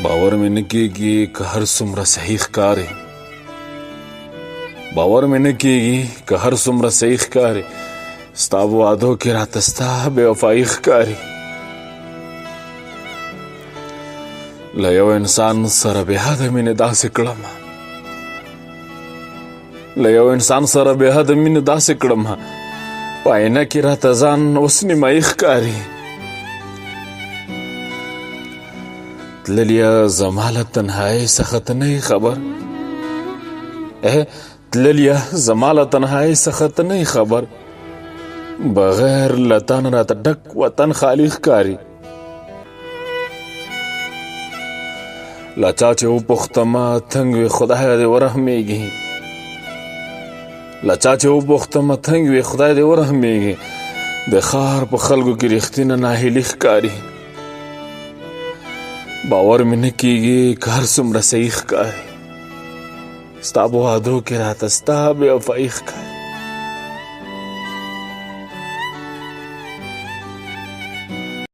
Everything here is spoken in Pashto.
باور مې نه کېږي که هر څومره صحیح ښکاري، باور مې نه کېږي که هر څومره صحیح ښکاري، ستا په وعدو کې راته ستا بې وفایي ښکاري. له یو انسان سره بې حده مینې داسې کړمه، له یو انسان سره بې حده مینې داسې کړمه، په آینه کې راته ځان اوس نیمایي ښکاري. تللیه زما له تنهایۍ څخه ته نه یې خبر، تللیه زما له تنهایۍ څخه ته نه یې خبر، بغیر له تا نه راته ډک وطن خالي ښکاري. له چا چې وپوښتمه تنګ وي خدای دې ورحمېږي، له چا چې وپوښتمه تنګ وي خدای دې ورحمېږي، د ښار په خلکو کې رښتینه ناهیلي ښکاري. باور مې نه کېږي که هر څومره صحیح ښکاري، ستا په وعدو کې راته ستا بې وفایي ښکاري.